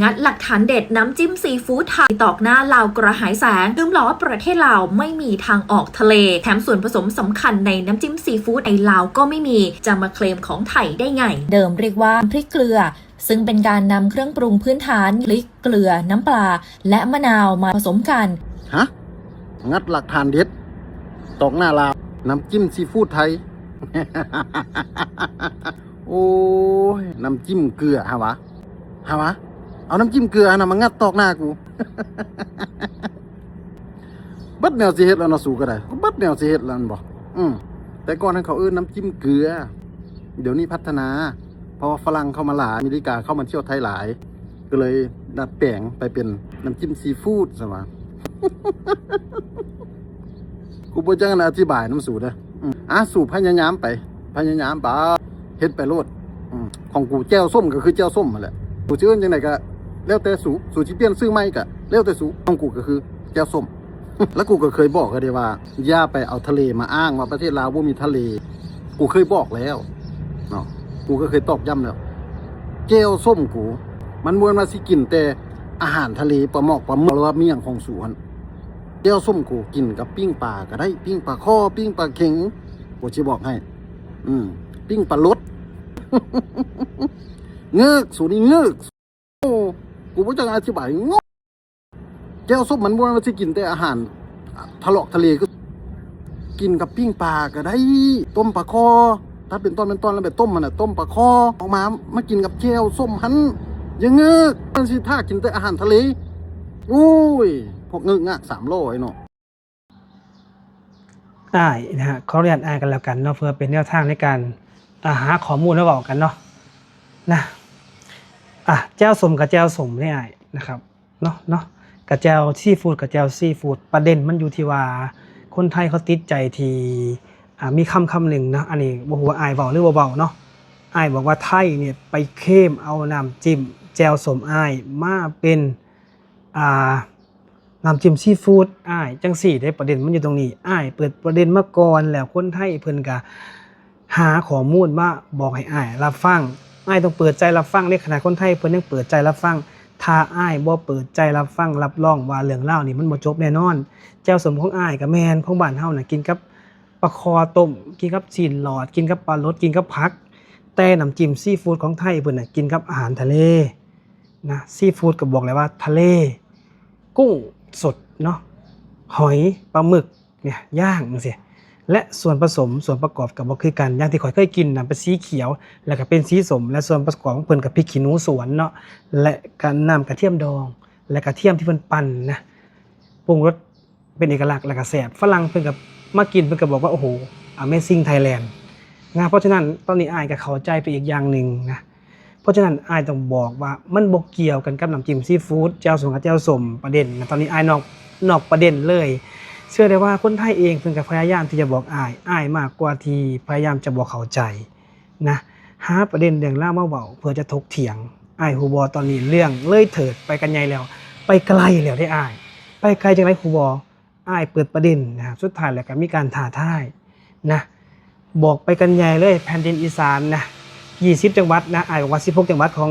งัดหลักฐานเด็ดน้ำจิ้มซีฟู้ดไทยตอกหน้าลาวกระหายแสงลืมล้อประเทศลาวไม่มีทางออกทะเลแถมส่วนผสมสำคัญในน้ำจิ้มซีฟู้ดไอลาวก็ไม่มีจะมาเคลมของไทยได้ไงเดิมเรียกว่าพริกเกลือซึ่งเป็นการนำเครื่องปรุงพื้นฐานพริกเกลือน้ำปลาและมะนาวมาผสมกันฮะงัดหลักฐานเด็ดตอกหน้าลาวน้ำจิ้มซีฟู้ดไทย โอ้ยน้ำจิ้มเกลือฮะวะเอาน้ำจิ้มเกลือนะมางัดตอกหน้ากู บัดแนวสิเฮ็ดแล้วเนาะสู่ก็ได้บัดแนวสิเฮ็ดแล้วบ่แต่ก่อนนั้นเขาน้ำจิ้มเกลือเดี๋ยวนี้พัฒนาเพราะว่าฝรั่งเข้ามาหลายอเมริกาเข้ามาเที่ยวไทยหลายก็เลยดัดแปลงไปเป็นน้ำจิ้มซีฟู้ดซะว่า กูบ่จังอธิบายน้ำสู่เด้อสู่พยายามไปเฮ็ดไปโลดของกูแจ่วส้มก็คือแจ่วส้มนั่นแหละกูสิเอิ้นจังได๋ก็แล้วแต่สู่สิเปลี่ยนชื่อใหม่ก็แล้วแต่สู่ของกูก็คือแจ่วส้ม แล้วกูก็เคยบอกก็ได้ว่าอย่าไปเอาทะเลมาอ้างว่าประเทศลาวบ่มีทะเลกูเคยบอกแล้วเนาะกูก็เคยตอกย้ำแล้วแจ่วส้มกูมันบ่ว่าสิกินแต่อาหารทะเลปลาหมอกปลาหมึกหรือว่าเมี่ยงของสู่หั่นแจ่วส้มกูกินกับปิ้งปลาก็ได้ปิ้งปลาข้อปิ้งปลาเข็งกูสิบอกให้ปิ้งปลาลด เงือกสูนี่เงือกโอ้กูบ่จังอธิบายงงแก้วส้มมันบ่ว่าสิกินแต่อาหารทะเลก็กินกับปิ้งปลาก็ได้ต้มปลาคอถ้าเป็นตอนแล้วแบบต้มมันน่ะต้มปลาคอออกมากินกับแก้วส้มหันยังเงือกมันสิถ้ากินแต่อาหารทะเลโอ้ยพวกเงือกงะ3โลไอ้เนาะนะฮะขออนุญาตกันแล้วกันเนาะเพื่อเป็นแนวทางในการหาข้อมูลแล้วบอกกันเนาะนะแจ่วส้มกับแจ่วส้มนี่นะครับเนาะกับแจ่วซีฟู้ดกับแจ่วซีฟู้ดประเด็นมันอยู่ที่ว่าคนไทยเขาติดใจที่มีคำหนึ่งนะอันนี้บ่ฮู้ว่าเว้าหรือบ่เว้าเนาะบอกว่าไทยเนี่ยไปเข้มเอาน้ำจิ้มแจ่วส้มมาเป็นน้ำจิ้มซีฟู้ดจังสี่ได้ประเด็นมันอยู่ตรงนี้เปิดประเด็นมาก่อนแล้วคนไทยเพิ่นก็หาข้อมูลมาบอกให้รับฟังต้องเปิดใจรับฟังในขณะคนไทยเพิ่นยังเปิดใจรับฟังถ้าบ่เปิดใจรับฟังรับรองว่าเรื่องราวนี่มันบ่จบแน่นอนแจ่วส้มของก็แม่นของบ้านเฮาน่ะกินกับปลาคอต้มกินกับซีนหลอดกินกับปลารสกินกับผักแต่น้ำจิ้มซีฟู้ดของไทยเพิ่นน่ะกินกับอาหารทะเลนะซีฟู้ดก็บอกเลยว่าทะเลกุ้งสดเนาะหอยปลาหมึกเนี่ยย่างจังซี่และส่วนผสมส่วนประกอบก็บ่คือกันอย่างที่ข่อยเคยกินน่ะเป็นสีเขียวแล้วก็เป็นสีส้มและส่วนประกอบของเพิ่นก็พริกขี้หนูสวนเนาะและก็น้ำกระเทียมดองและกระเทียมที่เพิ่นปั่นนะปรุงรสเป็นเอกลักษณ์แล้วก็แซ่บฝรั่งเพิ่นก็มากินเพิ่นก็บอกว่าโอ้โห Amazing Thailand นะเพราะฉะนั้นตอนนี้ก็เข้าใจไปอีกอย่างนึงนะเพราะฉะนั้นต้องบอกว่ามันบ่เกี่ยวกันกับน้ำจิ้มซีฟู้ดแจ่วส้มกับแจ่วส้มประเด็นนะตอนนี้นอกประเด็นเลยเชื่อได้ว่าคนไทยเองเพิ่นก็พยายามที่จะบอกมากกว่าที่พยายามจะบอกเข้าใจนะหาประเด็นเรื่องราวมาเว้าเพื่อจะถกเถียงฮู้บ่ตอนนี้เรื่องเลยเถิดไปกันใหญ่แล้วไปไกลแล้วได้ไปไกลจังได๋ฮู้บ่เปิดประเด็นนะครับสุดท้ายแล้วก็มีการท้าทายนะบอกไปกันใหญ่เลยแผ่นดินอีสานนะ20จังหวัดนะบอกว่า16จังหวัดของ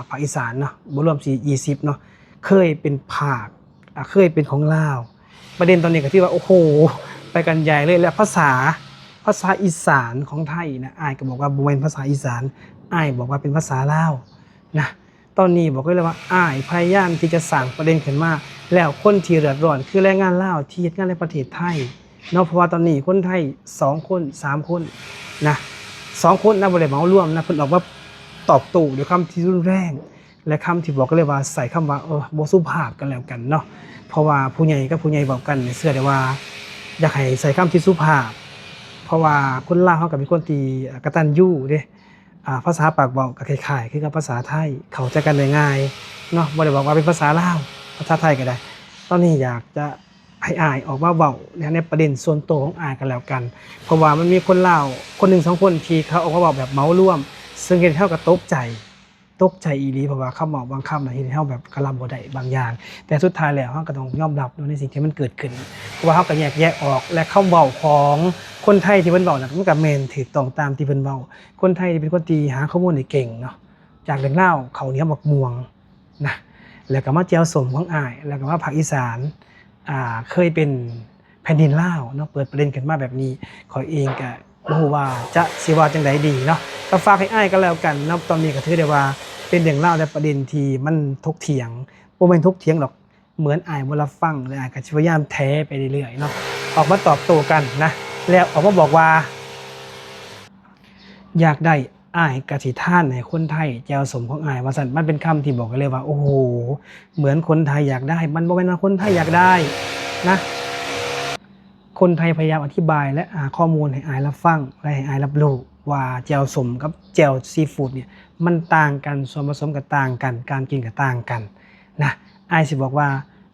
ภาคอีสานเนาะบ่รวม20เนาะเคยเป็นภาคเคยเป็นของลาวประเด็นตอนนี้ก็ที่ว่าโอ้โหไปกันใหญ่เลยแล้วภาษาอีสานของไทยนะก็บอกว่าบ่แม่นภาษาอีสานบอกว่าเป็นภาษาลาวนะตอนนี้บอกเลยว่าพยายามที่จะสร้างประเด็นขึ้นมาแล้วคนที่เดือดร้อนคือแรงงานลาวที่เฮ็ดงานในประเทศไทยเนาะเพราะว่าตอนนี้คนไทย2คน3คนนะ2คนนะบ่ได้เหมารวมนะเพิ่นออกมาตอบโต้ด้วยคำที่รุนแรงและคำที่บอกก็เลยว่าใส่คำว่าบ่สุภาพกันแล้วกันเนาะเพราะว่าผู้ใหญ่กับผู้ใหญ่บอกกันเชื่อได้ว่าอยากให้ใส่คำที่สุภาพเพราะว่าคนลาวเฮาก็เป็นคนที่กตัญญูเด้ภาษาปากเว้าก็คล้ายๆคือกับภาษาไทยเข้าใจกันได้ง่ายเนาะบ่ได้บอกว่าเป็นภาษาลาวภาษาไทยก็ได้ตอนนี้อยากจะให้ออกมาเว้าในประเด็นส่วนตัวของกันแล้วกันเพราะว่ามันมีคนลาวคน1 2คนที่เขาออกมาเว้าแบบเหมารวมซึ่งเฮ็ดให้เฮาก็ตกใจอีหลีเพราะว่าคำเว้าบางคำน่ะเฮ็ดให้เฮาแบบกะรับบ่ได้บางอย่างแต่สุดท้ายแล้วเฮาก็ต้องยอมรับในสิ่งที่มันเกิดขึ้นเพราะว่าเฮาก็แยกออกและคำเว้าของคนไทยที่เพิ่นเว้าน่ะมันก็แม่นถูกต้องตามที่เพิ่นเว้าคนไทยเป็นคนที่หาข้อมูลได้เก่งเนาะจากเรื่องราวข้าวเหนียวบักม่วง นะแล้วก็มาแจ่วส้มของอ้ายแล้วก็มาภาคอีสานเคยเป็นแผ่นดินลาวเนาะเปิดประเด็นขึ้นมาแบบนี้ขอยเองก็บ่ฮู้ว่าจะสิว่าจังไดดีเนาะก็ฝากให้อ้ายก็แล้วกันเนาะตอนนี้ก็ถือได้ว่าเป็นเรื่องราวและประเด็นที่มันถกเถียงบ่แม่นถกเถียงหรอกเหมือนอ้ายบ่รับฟังและอ้ายก็สิพยายามแถไปเรื่อยๆเนาะออกมาตอบโต้กันนะแล้วออกมาบอกว่าอยากได้อ้ายกะสิท่านให้คนไทยแจ่วส้มของอ้ายว่าซั่นมันเป็นคำที่บอกกันเลยว่าโอ้โหเหมือนคนไทยอยากได้มันบ่แม่นว่าคนไทยอยากได้นะคนไทยพยายามอธิบายและหาข้อมูลให้อ้ายรับฟังและให้อ้ายรับรู้ว่าแจ่วส้มกับแจ่วซีฟู้ดเนี่ยมันต่างกันส่วนผสมก็ต่างกันการกินก็ต่างกันนะอ้ายสิบอกว่า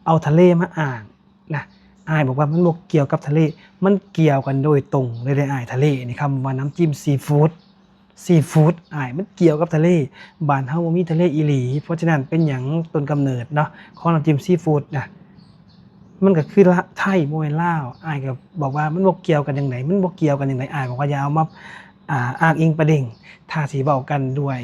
เอาทะเลมาอ้างนะอ้ายบอกว่ามันบ่เกี่ยวกับทะเลมันเกี่ยวกันโดยตรงเลยได้อ้ายทะเลนี่คำว่าน้ำจิ้มซีฟู้ดอ้ายมันเกี่ยวกับทะเลบ้านเฮาบ่มีทะเลอีหลีเพราะฉะนั้นเป็นหยังต้นกำเนิดเนาะของน้ำจิ้มซีฟู้ดนะมันก็คือไทยบ่แม่นลาวอ้ายก็บอกว่ามันบ่เกี่ยวกันจังไดมันบ่เกี่ยวกันจังไดอ้ายบอกว่าอย่าเอามาอ้างอิงประเด็นถ้าสิเว้ากันด้วย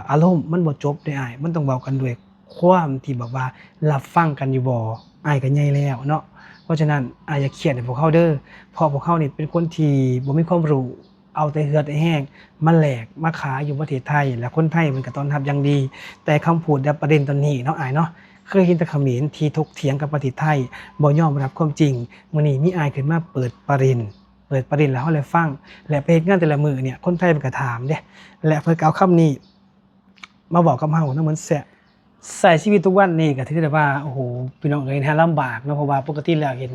อารมณ์มันบ่จบเด้อ้ายมันต้องเว้ากันด้วยความที่แบบว่ารับฟังกันอยู่บ่อ้ายก็ใหญ่แล้วเนาะเพราะฉะนั้นอ้ายอย่าเครียดให้พวกเขาเด้อเพราะพวกเขานี่เป็นคนที่บ่มีความรู้เอาแต่เหือดแต่แห้งมาแหลกมาขายอยู่ประเทศไทยและคนไทยมันก็ต้อนรับอย่างดีแต่คำพูดและประเด็นตอนนี้เนาะอ้ายเนาะเคยเห็นแต่เขมรที่ถกเถียงกับประเทศไทยบ่ยอมรับความจริงมื้อนี้มีอ้ายขึ้นมาเปิดประเด็นแล้วเฮาเลยฟังและไปเฮ็ดงานแต่ละมื้อเนี่ยคนไทยมันก็ถามเด้และเพิ่นก็เอาคำนี้มาบอกกับเฮาเนาะเหมือนใช้ชีวิตทุกวันนี้ก็ถือได้ว่าโอ้โหพี่น้องเอ้ยนะลำบากเนาะเพราะว่าปกติแล้วเห็น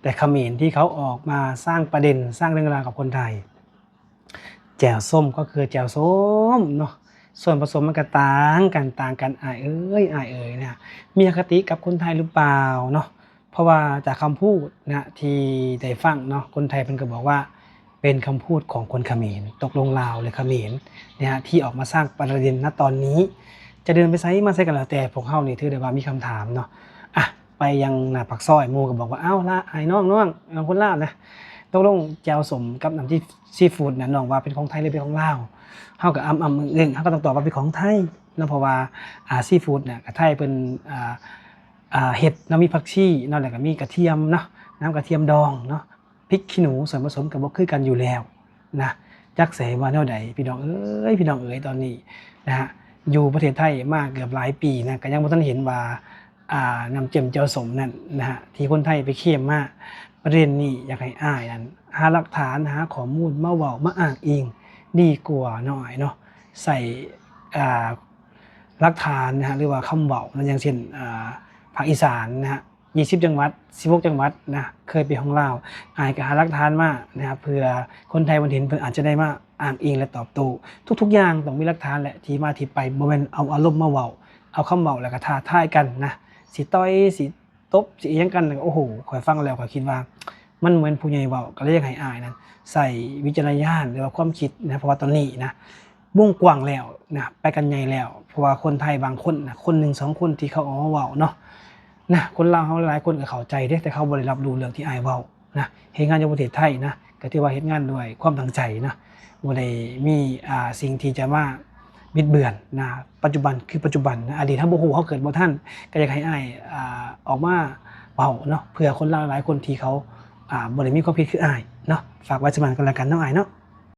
แต่เขมรที่เขาออกมาสร้างประเด็นสร้างเรื่องราวกับคนไทยแจ่วส้มก็คือแจ่วส้มเนาะส่วนผสมมันก็ต่างกันอ้ายเอ้ยเนี่ยมีอคติกับคนไทยหรือเปล่าเนาะเพราะว่าจากคำพูดนะที่ได้ฟังเนาะคนไทยเพิ่นก็บอกว่าเป็นคำพูดของคนเขมรตกลงลาวหรือเขมรเนี่ยที่ออกมาสร้างประเด็นณตอนนี้จะเดินไปไสมาไสก็แล้วแต่พวกเฮานี่ถือได้ว่ามีคำถามเนาะอ่ะไปยังหน้าปากซอยหมู่ก็บอกว่าอ้าวล่ะอ้ายน้องคนลาวนะตกลงแจ่วส้มกับน้ำจิ้มซีฟู้ดน่ะน้องว่าเป็นของไทยหรือเป็นของลาวเฮาก็อึ้งๆเฮาก็ต้องตอบว่าเป็นของไทยเนาะเพราะว่าซีฟู้ดเนี่ยก็ไทยเพิ่นเฮ็ดเนาะมีผักชีเนาะแล้วก็มีกระเทียมเนาะน้ำกระเทียมดองเนาะพริกขี้หนูส่วนผสมก็บ่คือกันอยู่แล้วนะจักสิว่าแนวใดพี่น้องเอ้ยตอนนี้นะฮะอยู่ประเทศไทยมาเกือบหลายปีนะก็ยังบ่ทันเห็นว่าน้ำจิ้มแจ่วส้มนั่นนะฮะที่คนไทยไปเคลมมาประเด็นนี้อยากให้อ้ายนั้นหาหลักฐานหาข้อมูลมาเว้ามาอ้างอิงดีกว่าหน่อยเนาะใส่หลักฐานนะฮะหรือว่าคำเว้านะอย่างเช่นภาคอีสานนะฮะ20จังหวัด16จังหวัดนะเคยไปของลาวอ้ายก็หาหลักฐานมานะครับเพื่อคนไทยเพิ่นเห็นเพิ่นอาจจะได้มาอ้างอิงและตอบโต้ทุกๆอย่างต้องมีหลักฐานและที่มาที่ไปบ่แม่นเอาอารมณ์มาเว้าเอาคำเว้าแล้วก็ท้าทายกันนะสิต่อยสิตบสิอิหยังกันโอ้โหข้อยฟังแล้วข้อยคิดว่ามันเหมือนผู้ใหญ่เว้าก็เลยอยากให้อ้ายนั้นใส่วิจารณญาณหรือว่าความคิดนะเพราะว่าตอนนี้นะวงกว้างแล้วนะไปกันใหญ่แล้วเพราะว่าคนไทยบางคนนะคน1 2คนที่เขาออกมาเว้าเนาะนะคนลาวเฮาหลายคนก็เข้าใจเด้แต่เขาบ่ได้รับรู้เรื่องที่อ้ายเว้านะเฮ็ดงานอยู่ประเทศไทยนะก็ถือว่าเฮ็ดงานด้วยความตั้งใจนะบ่ได้มีสิ่งที่จะมาบิดเบือนนะปัจจุบันคือปัจจุบันนะอดีตเฮาบ่ฮู้เฮาเกิดบ่ทันก็อยากให้อ้ายออกมาเว้าเนาะเพื่อคนลาวหลายคนที่เขาบ่ได้มีความคิดคืออ้ายเนาะฝากไว้สำหรับกันแล้วกันเนาะอ้ายเนาะ